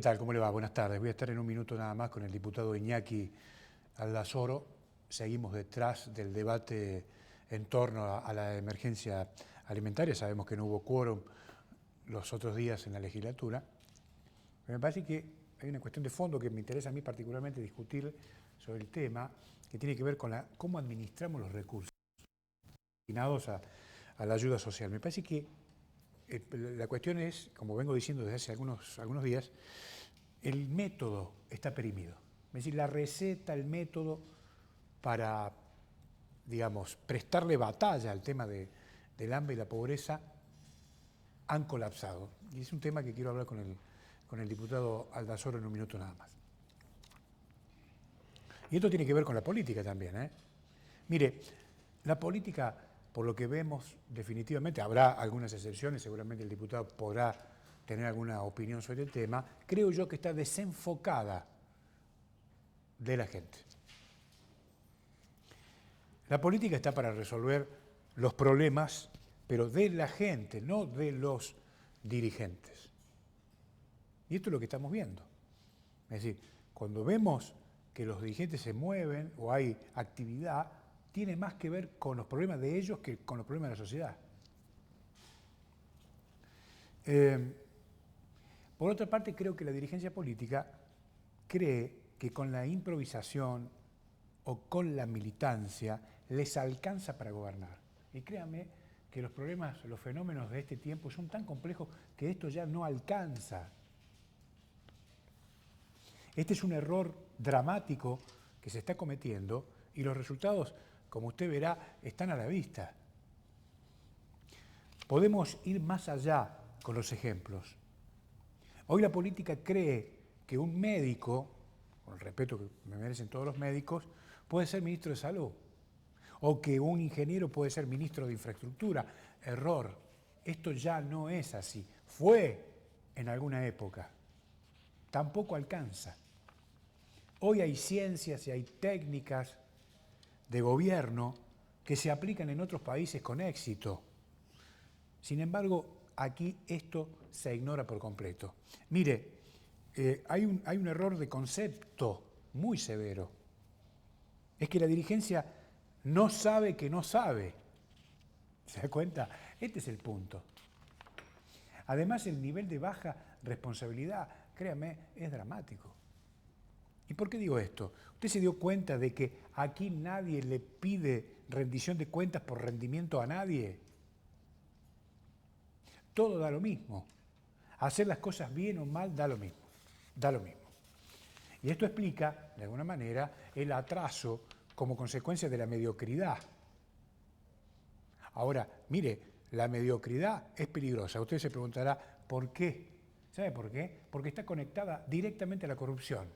tal? ¿Cómo le va? Buenas tardes. Voy a estar en un minuto nada más con el diputado Iñaki Aldazoro. Seguimos detrás del debate en torno a la emergencia alimentaria. Sabemos que no hubo quórum los otros días en la legislatura. Pero me parece que hay una cuestión de fondo que me interesa a mí particularmente discutir sobre el tema, que tiene que ver con cómo administramos los recursos destinados a la ayuda social. Me parece que la cuestión es, como vengo diciendo desde hace algunos días, el método está perimido. Es decir, la receta, el método para, digamos, prestarle batalla al tema del hambre y la pobreza han colapsado. Y es un tema que quiero hablar con el diputado Aldazoro en un minuto nada más. Y esto tiene que ver con la política también, ¿eh? Mire, la política, por lo que vemos, definitivamente, habrá algunas excepciones, seguramente el diputado podrá tener alguna opinión sobre el tema, creo yo que está desenfocada de la gente. La política está para resolver los problemas, pero de la gente, no de los dirigentes. Y esto es lo que estamos viendo. Es decir, cuando vemos que los dirigentes se mueven o hay actividad, tiene más que ver con los problemas de ellos que con los problemas de la sociedad. Por otra parte, creo que la dirigencia política cree que con la improvisación o con la militancia les alcanza para gobernar. Y créanme que los problemas, los fenómenos de este tiempo son tan complejos que esto ya no alcanza. Este es un error dramático que se está cometiendo y los resultados, como usted verá, están a la vista. Podemos ir más allá con los ejemplos. Hoy la política cree que un médico, con el respeto que me merecen todos los médicos, puede ser ministro de salud, o que un ingeniero puede ser ministro de infraestructura. Error. Esto ya no es así. Fue en alguna época. Tampoco alcanza. Hoy hay ciencias y hay técnicas de gobierno que se aplican en otros países con éxito. Sin embargo, aquí esto se ignora por completo. Mire, hay un error de concepto muy severo. Es que la dirigencia no sabe que no sabe. ¿Se da cuenta? Este es el punto. Además, el nivel de baja responsabilidad, créame, es dramático. ¿Y por qué digo esto? Usted se dio cuenta de que aquí nadie le pide rendición de cuentas por rendimiento a nadie. Todo da lo mismo. Hacer las cosas bien o mal da lo mismo. Da lo mismo. Y esto explica, de alguna manera, el atraso como consecuencia de la mediocridad. Ahora, mire, la mediocridad es peligrosa. Usted se preguntará, ¿por qué? ¿Sabe por qué? Porque está conectada directamente a la corrupción.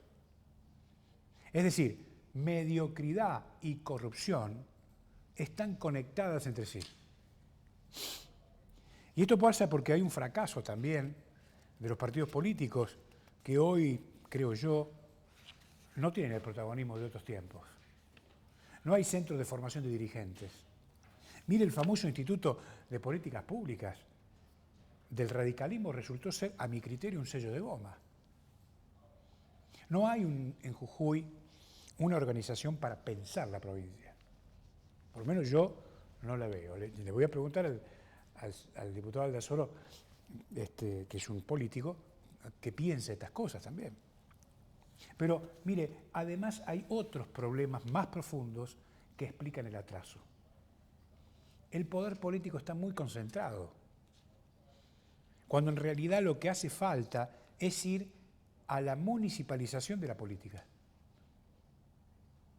Es decir, mediocridad y corrupción están conectadas entre sí. Y esto pasa porque hay un fracaso también de los partidos políticos que hoy, creo yo, no tienen el protagonismo de otros tiempos. No hay centros de formación de dirigentes. Mire, el famoso Instituto de Políticas Públicas del radicalismo resultó ser, a mi criterio, un sello de goma. No hay en Jujuy una organización para pensar la provincia. Por lo menos yo no la veo. Le voy a preguntar al diputado Aldazoro, que es un político, que piense estas cosas también. Pero, mire, además hay otros problemas más profundos que explican el atraso. El poder político está muy concentrado, cuando en realidad lo que hace falta es ir a la municipalización de la política.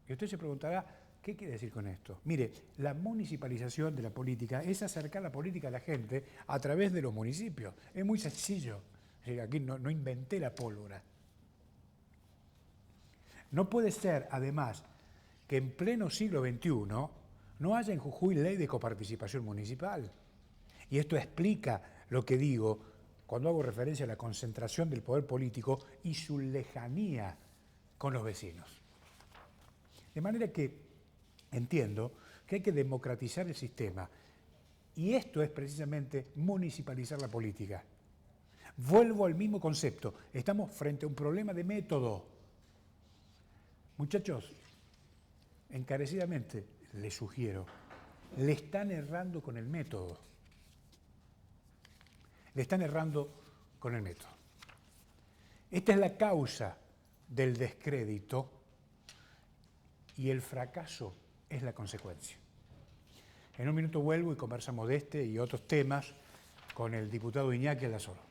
Y usted se preguntará, ¿qué quiere decir con esto? Mire, la municipalización de la política es acercar la política a la gente a través de los municipios. Es muy sencillo. Aquí no inventé la pólvora. No puede ser, además, que en pleno siglo XXI no haya en Jujuy ley de coparticipación municipal. Y esto explica lo que digo cuando hago referencia a la concentración del poder político y su lejanía con los vecinos. De manera que entiendo que hay que democratizar el sistema. Y esto es precisamente municipalizar la política. Vuelvo al mismo concepto. Estamos frente a un problema de método. Muchachos, encarecidamente les sugiero, le están errando con el método. Le están errando con el método. Esta es la causa del descrédito y el fracaso es la consecuencia. En un minuto vuelvo y conversamos de este y otros temas con el diputado Iñaki Aldazoro.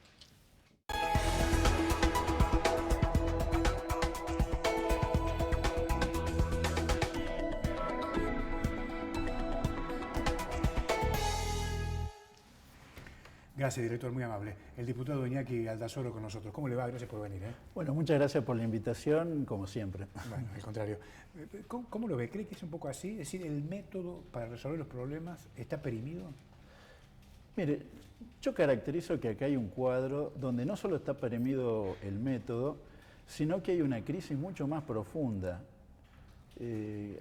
Gracias, director, muy amable. El diputado Iñaki Aldazoro con nosotros. ¿Cómo le va? Gracias por venir. Bueno, muchas gracias por la invitación, como siempre. Bueno, al contrario. ¿Cómo lo ve? ¿Cree que es un poco así? Es decir, ¿el método para resolver los problemas está perimido? Mire, yo caracterizo que acá hay un cuadro donde no solo está perimido el método, sino que hay una crisis mucho más profunda.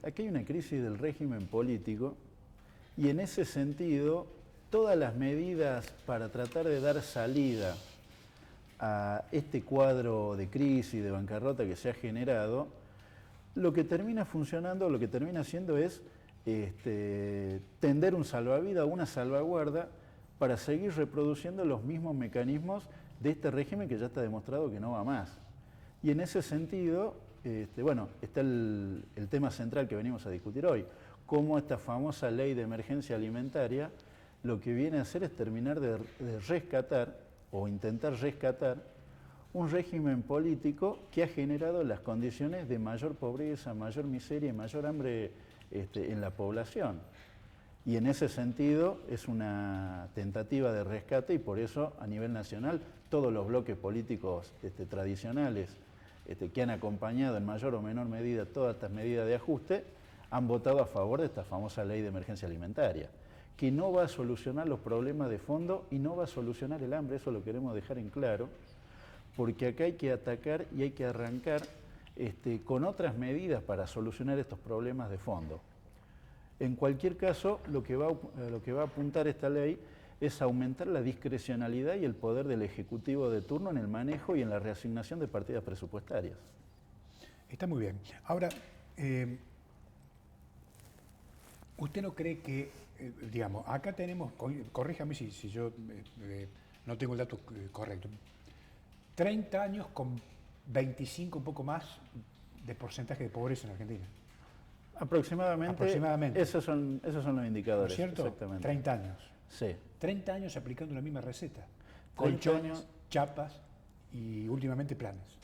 Aquí hay una crisis del régimen político y en ese sentido todas las medidas para tratar de dar salida a este cuadro de crisis, de bancarrota que se ha generado, lo que termina funcionando, lo que termina haciendo es tender un salvavidas, una salvaguarda para seguir reproduciendo los mismos mecanismos de este régimen que ya está demostrado que no va más. Y en ese sentido, bueno, está el tema central que venimos a discutir hoy, cómo esta famosa ley de emergencia alimentaria lo que viene a hacer es terminar de rescatar o intentar rescatar un régimen político que ha generado las condiciones de mayor pobreza, mayor miseria y mayor hambre en la población. Y en ese sentido es una tentativa de rescate y por eso a nivel nacional todos los bloques políticos tradicionales que han acompañado en mayor o menor medida todas estas medidas de ajuste han votado a favor de esta famosa ley de emergencia alimentaria, que no va a solucionar los problemas de fondo y no va a solucionar el hambre, eso lo queremos dejar en claro, porque acá hay que atacar y hay que arrancar con otras medidas para solucionar estos problemas de fondo. En cualquier caso, lo que va a apuntar esta ley es aumentar la discrecionalidad y el poder del Ejecutivo de turno en el manejo y en la reasignación de partidas presupuestarias. Está muy bien. Ahora, ¿usted no cree que, digamos, acá tenemos, corríjame si yo no tengo el dato correcto, 30 años con 25, un poco más, de porcentaje de pobreza en Argentina? Aproximadamente. Esos son los indicadores. ¿No es cierto? Exactamente. 30 años. Sí. 30 años aplicando la misma receta. Colchones, chapas y últimamente planes.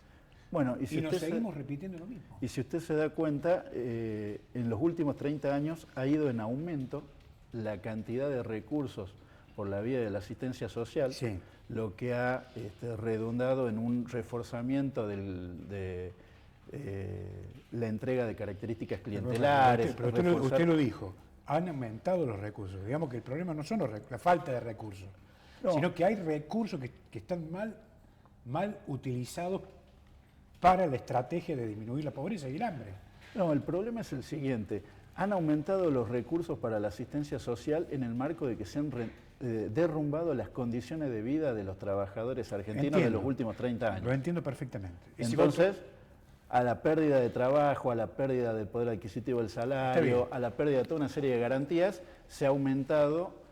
Bueno, y nos seguimos repitiendo lo mismo. Y si usted se da cuenta, en los últimos 30 años ha ido en aumento la cantidad de recursos por la vía de la asistencia social, sí, lo que ha redundado en un reforzamiento de la entrega de características clientelares. Pero usted lo dijo, han aumentado los recursos. Digamos que el problema no son la falta de recursos, sino que hay recursos que están mal utilizados para la estrategia de disminuir la pobreza y el hambre. No, el problema es el siguiente. Han aumentado los recursos para la asistencia social en el marco de que se han derrumbado las condiciones de vida de los trabajadores argentinos de los últimos 30 años. Lo entiendo perfectamente. Entonces, a la pérdida de trabajo, a la pérdida del poder adquisitivo del salario, a la pérdida de toda una serie de garantías, se ha aumentado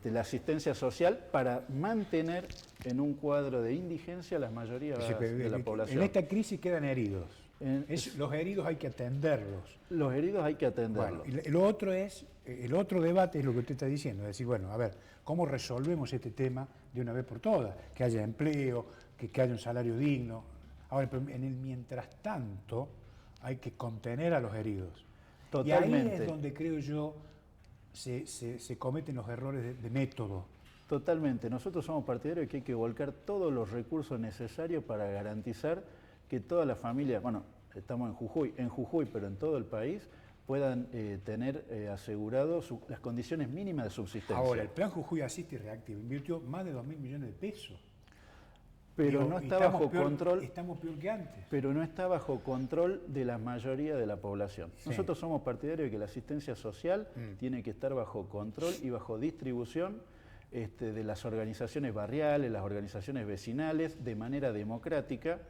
la asistencia social para mantener en un cuadro de indigencia a las mayorías de la población. En esta crisis quedan heridos. Los heridos hay que atenderlos. Los heridos hay que atenderlos. Bueno, el otro debate es lo que usted está diciendo, es decir, bueno, a ver, ¿cómo resolvemos este tema de una vez por todas? Que haya empleo, que haya un salario digno. Ahora, pero en el mientras tanto hay que contener a los heridos. Totalmente. Y ahí es donde creo yo se cometen los errores de método. Totalmente. Nosotros somos partidarios de que hay que volcar todos los recursos necesarios para garantizar que todas las familias, bueno, estamos en Jujuy, pero en todo el país, puedan tener asegurados las condiciones mínimas de subsistencia. Ahora, el plan Jujuy Asiste y Reactiva invirtió más de 2.000 millones de pesos. Pero no está bajo control. Estamos peor que antes. Pero no está bajo control de la mayoría de la población. Sí. Nosotros somos partidarios de que la asistencia social tiene que estar bajo control y bajo distribución de las organizaciones barriales, las organizaciones vecinales, de manera democrática,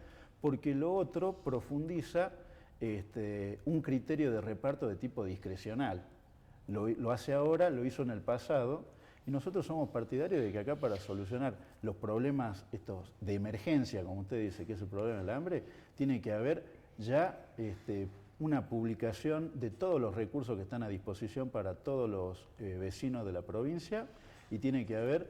porque lo otro profundiza un criterio de reparto de tipo discrecional. Lo hace ahora, lo hizo en el pasado, y nosotros somos partidarios de que acá, para solucionar los problemas estos de emergencia, como usted dice, que es el problema del hambre, tiene que haber ya una publicación de todos los recursos que están a disposición para todos los vecinos de la provincia, y tiene que haber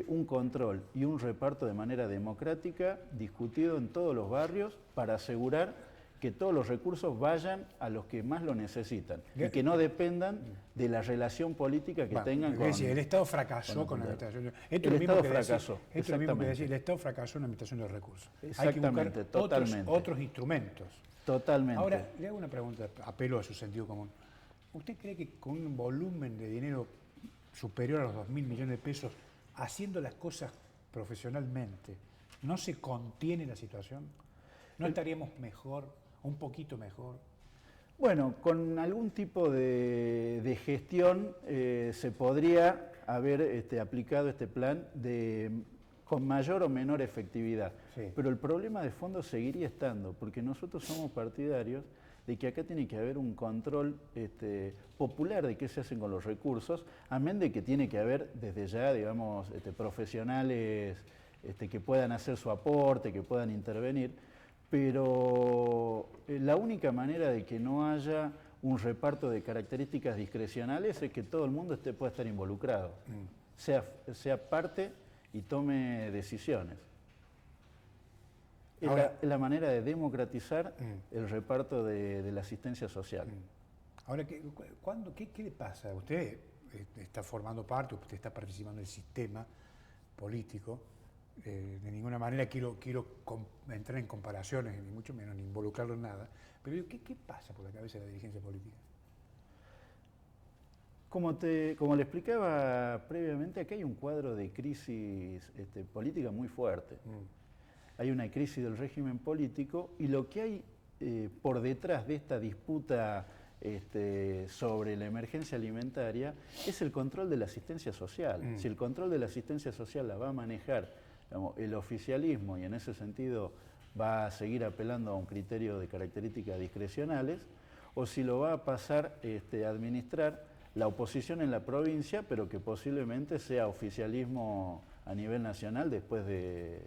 un control y un reparto de manera democrática, discutido en todos los barrios, para asegurar que todos los recursos vayan a los que más lo necesitan y que no dependan de la relación política que tengan con... Es decir, el Estado fracasó con la administración. El Estado fracasó. Esto es lo mismo que decir, el Estado fracasó en la administración de los recursos. Exactamente, hay que buscar totalmente. otros instrumentos. Totalmente. Ahora, le hago una pregunta, apelo a su sentido común. ¿Usted cree que con un volumen de dinero superior a los 2.000 millones de pesos, haciendo las cosas profesionalmente, no se contiene la situación? ¿No estaríamos mejor, un poquito mejor? Bueno, con algún tipo de gestión se podría haber aplicado este plan con mayor o menor efectividad. Sí. Pero el problema de fondo seguiría estando, porque nosotros somos partidarios de que acá tiene que haber un control popular de qué se hacen con los recursos, amén de que tiene que haber desde ya, digamos, profesionales que puedan hacer su aporte, que puedan intervenir, pero la única manera de que no haya un reparto de características discrecionales es que todo el mundo pueda estar involucrado, sea parte y tome decisiones. Es la manera de democratizar el reparto de la asistencia social. Ahora, ¿qué le pasa? Usted está formando parte, usted está participando del sistema político. De ninguna manera quiero entrar en comparaciones, ni mucho menos, ni involucrarlo en nada. Pero ¿qué pasa por la cabeza de la dirigencia política? Como le explicaba previamente, acá hay un cuadro de crisis política muy fuerte. Hay una crisis del régimen político, y lo que hay por detrás de esta disputa sobre la emergencia alimentaria es el control de la asistencia social. Si el control de la asistencia social la va a manejar, digamos, el oficialismo, y en ese sentido va a seguir apelando a un criterio de características discrecionales, o si lo va a pasar a administrar la oposición en la provincia, pero que posiblemente sea oficialismo a nivel nacional después de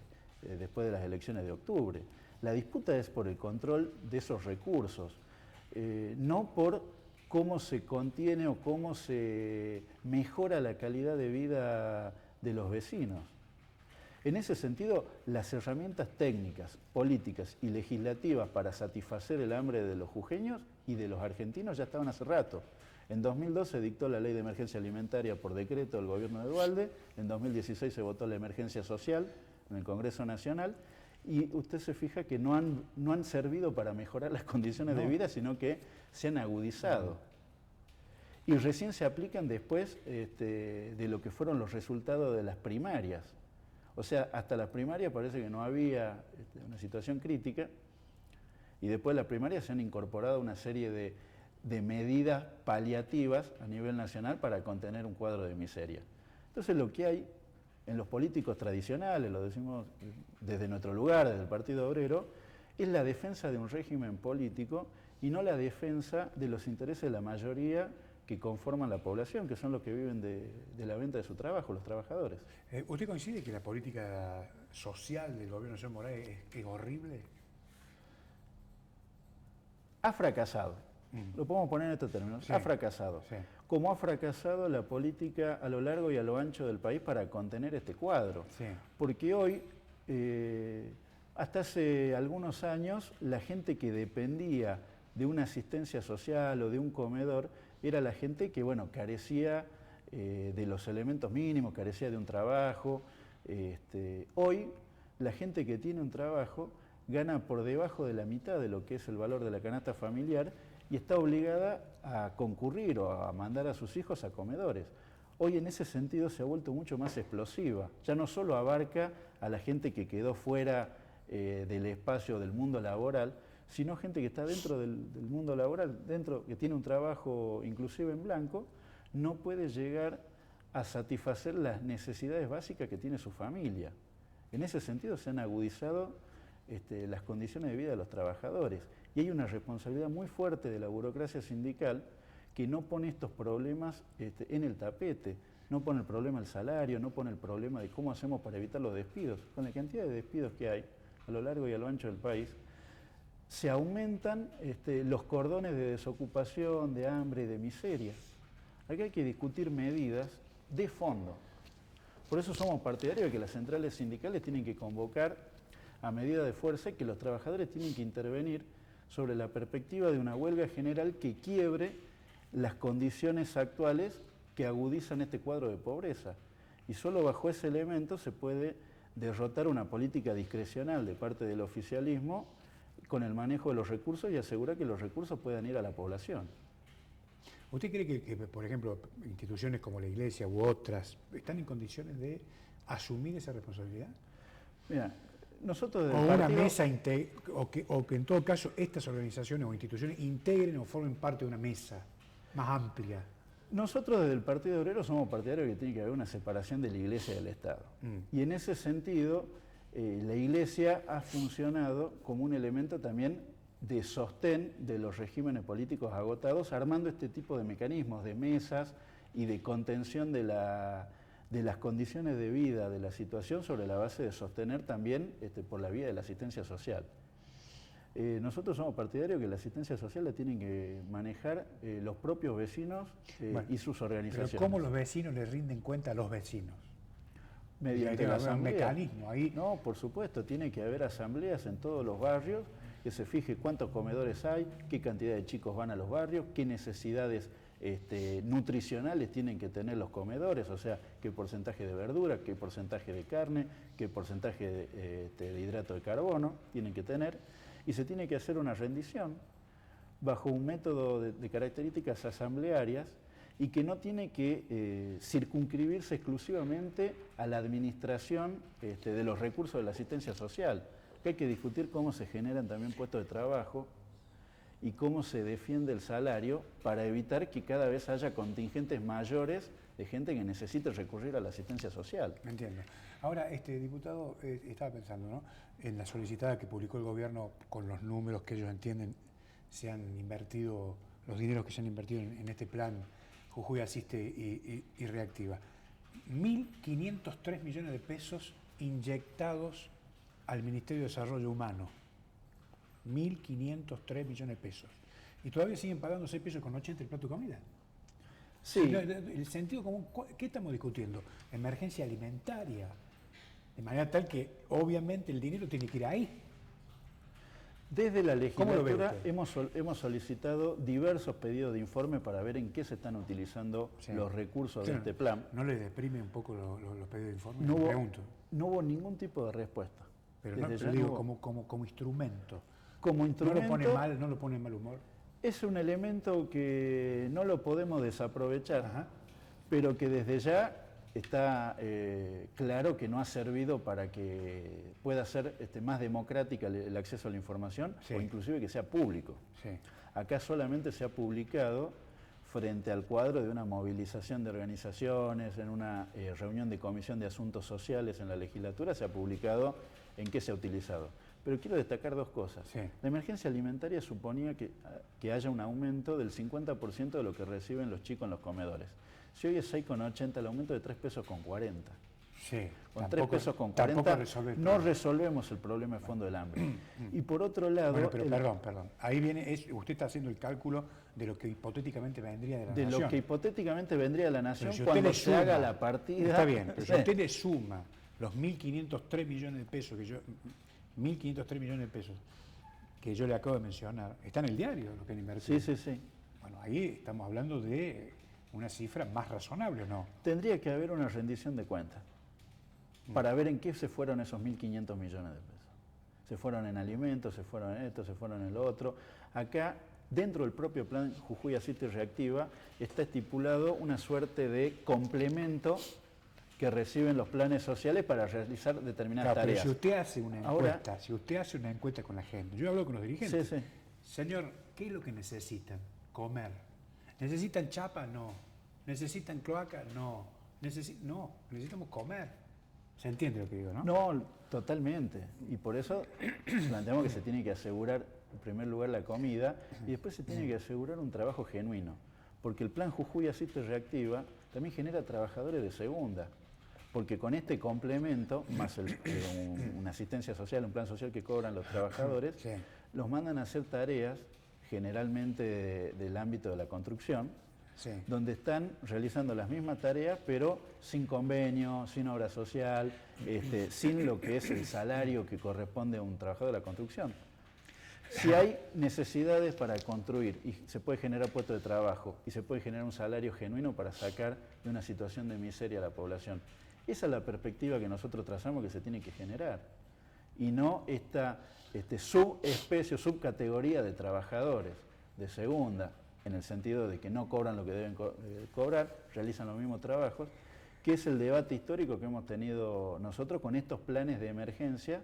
las elecciones de octubre. La disputa es por el control de esos recursos, no por cómo se contiene o cómo se mejora la calidad de vida de los vecinos. En ese sentido, las herramientas técnicas, políticas y legislativas para satisfacer el hambre de los jujeños y de los argentinos ya estaban hace rato. En 2002 se dictó la Ley de Emergencia Alimentaria por decreto del gobierno de Duhalde, en 2016 se votó la emergencia social en el Congreso Nacional, y usted se fija que no han servido para mejorar las condiciones de vida, sino que se han agudizado. Y recién se aplican después de lo que fueron los resultados de las primarias. O sea, hasta las primarias parece que no había una situación crítica, y después de las primarias se han incorporado una serie de medidas paliativas a nivel nacional para contener un cuadro de miseria. Entonces, lo que hay en los políticos tradicionales, lo decimos desde nuestro lugar, desde el Partido Obrero, es la defensa de un régimen político y no la defensa de los intereses de la mayoría que conforman la población, que son los que viven de la venta de su trabajo, los trabajadores. ¿Usted coincide que la política social del gobierno de señor Morales es horrible? Ha fracasado. Lo podemos poner en estos términos. Sí. Ha fracasado. Sí. Como ha fracasado la política a lo largo y a lo ancho del país para contener este cuadro. Sí. Porque hoy, hasta hace algunos años, la gente que dependía de una asistencia social o de un comedor era la gente que, bueno, carecía de los elementos mínimos, carecía de un trabajo. Hoy, la gente que tiene un trabajo gana por debajo de la mitad de lo que es el valor de la canasta familiar, y está obligada a concurrir o a mandar a sus hijos a comedores. Hoy, en ese sentido, se ha vuelto mucho más explosiva. Ya no solo abarca a la gente que quedó fuera del espacio del mundo laboral, sino gente que está dentro del mundo laboral, que tiene un trabajo inclusive en blanco, no puede llegar a satisfacer las necesidades básicas que tiene su familia. En ese sentido se han agudizado las condiciones de vida de los trabajadores y hay una responsabilidad muy fuerte de la burocracia sindical que no pone estos problemas en el tapete, no pone el problema del salario, no pone el problema de cómo hacemos para evitar los despidos. Con la cantidad de despidos que hay a lo largo y a lo ancho del país, se aumentan los cordones de desocupación, de hambre y de miseria. Aquí hay que discutir medidas de fondo. Por eso somos partidarios de que las centrales sindicales tienen que convocar a medida de fuerza y que los trabajadores tienen que intervenir sobre la perspectiva de una huelga general que quiebre las condiciones actuales que agudizan este cuadro de pobreza. Y solo bajo ese elemento se puede derrotar una política discrecional de parte del oficialismo con el manejo de los recursos y asegurar que los recursos puedan ir a la población. ¿Usted cree que, por ejemplo, instituciones como la Iglesia u otras están en condiciones de asumir esa responsabilidad? Mira, nosotros o una mesa, o que en todo caso estas organizaciones o instituciones integren o formen parte de una mesa más amplia. Nosotros desde el Partido Obrero somos partidarios de que tiene que haber una separación de la Iglesia y del Estado. Y en ese sentido, la Iglesia ha funcionado como un elemento también de sostén de los regímenes políticos agotados, armando este tipo de mecanismos, de mesas y de contención de las condiciones de vida, de la situación, sobre la base de sostener también por la vía de la asistencia social. Nosotros somos partidarios que la asistencia social la tienen que manejar los propios vecinos y sus organizaciones. Pero ¿cómo los vecinos le rinden cuenta a los vecinos? Mediante la asamblea. Un mecanismo ahí. No, por supuesto, tiene que haber asambleas en todos los barrios, que se fije cuántos comedores hay, qué cantidad de chicos van a los barrios, qué necesidades nutricionales tienen que tener los comedores, o sea, qué porcentaje de verdura, qué porcentaje de carne, qué porcentaje de hidrato de carbono tienen que tener, y se tiene que hacer una rendición bajo un método de características asamblearias y que no tiene que circunscribirse exclusivamente a la administración de los recursos de la asistencia social. Que hay que discutir cómo se generan también puestos de trabajo y cómo se defiende el salario para evitar que cada vez haya contingentes mayores de gente que necesite recurrir a la asistencia social. Entiendo. Ahora, diputado, estaba pensando, ¿no?, en la solicitada que publicó el gobierno con los números que ellos entienden se han invertido, los dineros que se han invertido en este plan Jujuy Asiste y Reactiva. 1.503 millones de pesos inyectados al Ministerio de Desarrollo Humano. 1.503 millones de pesos. Y todavía siguen pagando 6 pesos con 80 el plato de comida. Sí. El sentido común, ¿qué estamos discutiendo? Emergencia alimentaria. De manera tal que, obviamente, el dinero tiene que ir ahí. Desde la legislatura hemos solicitado diversos pedidos de informe para ver en qué se están utilizando los recursos de este plan. ¿No les deprime un poco los pedidos de informe? No hubo ningún tipo de respuesta. Pero no, te digo como instrumento. Como instrumento. ¿No lo pone en mal humor? Es un elemento que no lo podemos desaprovechar, Ajá. pero que desde ya está claro que no ha servido para que pueda ser más democrática el acceso a la información, sí, o inclusive que sea público. Sí. Acá solamente se ha publicado frente al cuadro de una movilización de organizaciones, en una reunión de comisión de asuntos sociales en la legislatura, se ha publicado en qué se ha utilizado. Pero quiero destacar dos cosas. Sí. La emergencia alimentaria suponía que haya un aumento del 50% de lo que reciben los chicos en los comedores. Si hoy es 6,80, el aumento de 3 pesos con 40. Sí, con 3 pesos con 40 no resolvemos el problema de fondo del hambre. Y por otro lado... Bueno, pero perdón. Ahí viene, usted está haciendo el cálculo de lo que hipotéticamente vendría de la nación. De lo que hipotéticamente vendría de la nación si cuando se haga la partida... Está bien, pero si usted le suma los 1.503 millones de pesos que yo... 1.503 millones de pesos que yo le acabo de mencionar, está en el diario lo que han invertido. Sí. Bueno, ahí estamos hablando de una cifra más razonable, ¿o no? Tendría que haber una rendición de cuentas para ver en qué se fueron esos 1.500 millones de pesos. Se fueron en alimentos, se fueron en esto, se fueron en lo otro. Acá, dentro del propio plan Jujuy Asiste y Reactiva, está estipulado una suerte de complemento que reciben los planes sociales para realizar determinadas tareas. Pero si usted hace una encuesta, con la gente, yo hablo con los dirigentes. Sí. Señor, ¿qué es lo que necesitan? Comer. ¿Necesitan chapa? No. ¿Necesitan cloaca? No. No, necesitamos comer. ¿Se entiende lo que digo, no? No, totalmente. Y por eso planteamos que se tiene que asegurar, en primer lugar, la comida y después se tiene que asegurar un trabajo genuino. Porque el plan Jujuy Asiste Reactiva también genera trabajadores de segunda. Porque con este complemento, más una asistencia social, un plan social que cobran los trabajadores, Sí. los mandan a hacer tareas, generalmente del ámbito de la construcción, Sí. donde están realizando las mismas tareas, pero sin convenio, sin obra social, sin lo que es el salario que corresponde a un trabajador de la construcción. Si hay necesidades para construir y se puede generar puestos de trabajo y se puede generar un salario genuino para sacar de una situación de miseria a la población, esa es la perspectiva que nosotros trazamos que se tiene que generar y no esta subespecie o subcategoría de trabajadores de segunda, en el sentido de que no cobran lo que deben cobrar, realizan los mismos trabajos, que es el debate histórico que hemos tenido nosotros con estos planes de emergencia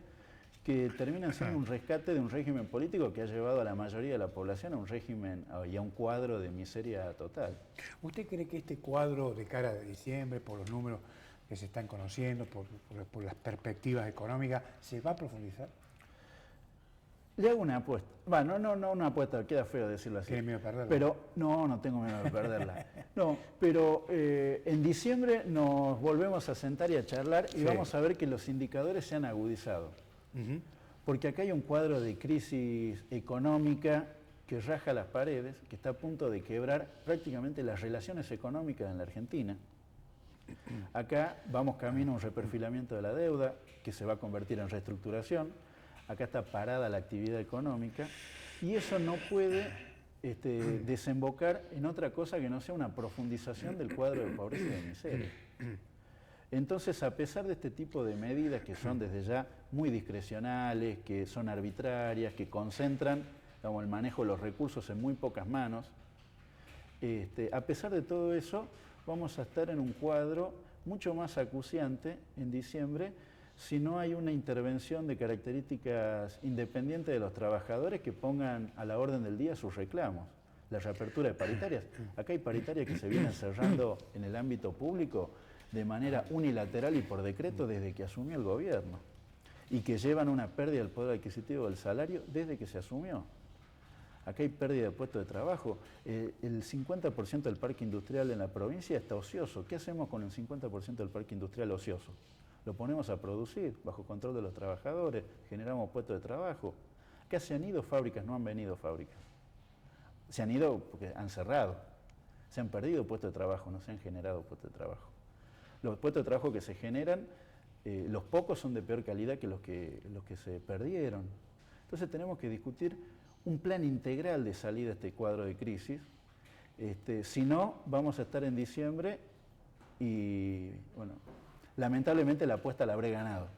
que terminan siendo un rescate de un régimen político que ha llevado a la mayoría de la población a un régimen y a un cuadro de miseria total. ¿Usted cree que este cuadro de cara a diciembre, por los números que se están conociendo, por las perspectivas económicas, se va a profundizar? Le hago una apuesta. Bueno, no una apuesta, queda feo decirlo así. ¿Tiene miedo de perderla? Pero no tengo miedo de perderla. No, pero en diciembre nos volvemos a sentar y a charlar y Sí. vamos a ver que los indicadores se han agudizado. Porque acá hay un cuadro de crisis económica que raja las paredes, que está a punto de quebrar prácticamente las relaciones económicas en la Argentina. Acá vamos camino a un reperfilamiento de la deuda que se va a convertir en reestructuración. Acá está parada la actividad económica y eso no puede desembocar en otra cosa que no sea una profundización del cuadro de pobreza y de miseria. Entonces, a pesar de este tipo de medidas que son desde ya muy discrecionales, que son arbitrarias, que concentran el manejo de los recursos en muy pocas manos, a pesar de todo eso, vamos a estar en un cuadro mucho más acuciante en diciembre si no hay una intervención de características independientes de los trabajadores que pongan a la orden del día sus reclamos. La reapertura de paritarias. Acá hay paritarias que se vienen cerrando en el ámbito público de manera unilateral y por decreto desde que asumió el gobierno y que llevan una pérdida del poder adquisitivo del salario desde que se asumió. Acá hay pérdida de puestos de trabajo. El 50% del parque industrial en la provincia está ocioso. ¿Qué hacemos con el 50% del parque industrial ocioso? Lo ponemos a producir bajo control de los trabajadores, generamos puestos de trabajo. Acá se han ido fábricas, no han venido fábricas. Se han ido porque han cerrado. Se han perdido puestos de trabajo, no se han generado puestos de trabajo. Los puestos de trabajo que se generan, los pocos son de peor calidad que los que se perdieron. Entonces tenemos que discutir un plan integral de salida de este cuadro de crisis. Si no, vamos a estar en diciembre y, bueno, lamentablemente la apuesta la habré ganado.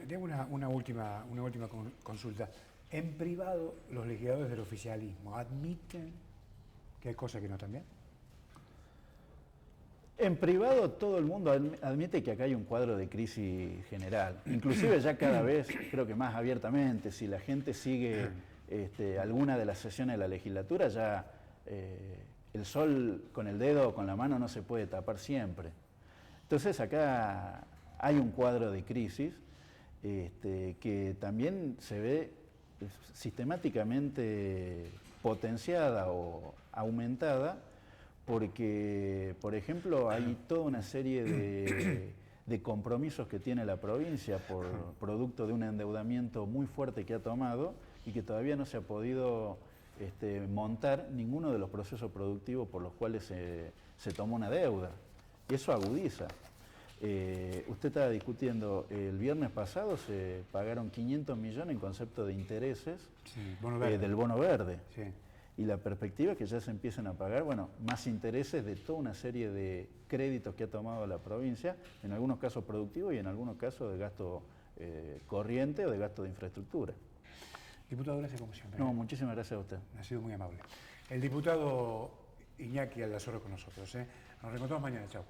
Tengo una última consulta. En privado, los legisladores del oficialismo admiten que hay cosas que no están bien. En privado todo el mundo admite que acá hay un cuadro de crisis general, inclusive ya cada vez, creo que más abiertamente, si la gente sigue alguna de las sesiones de la legislatura, ya el sol con el dedo o con la mano no se puede tapar siempre. Entonces acá hay un cuadro de crisis que también se ve sistemáticamente potenciada o aumentada porque, por ejemplo, hay toda una serie de compromisos que tiene la provincia por producto de un endeudamiento muy fuerte que ha tomado y que todavía no se ha podido montar ninguno de los procesos productivos por los cuales se tomó una deuda. Y eso agudiza. Usted estaba discutiendo, el viernes pasado se pagaron 500 millones en concepto de intereses del bono verde. Sí. Y la perspectiva es que ya se empiecen a pagar, bueno, más intereses de toda una serie de créditos que ha tomado la provincia, en algunos casos productivos y en algunos casos de gasto corriente o de gasto de infraestructura. Diputado, gracias como siempre. No, muchísimas gracias a usted. Ha sido muy amable. El diputado Iñaki Aldazoro con nosotros. Nos reencontramos mañana. Chao.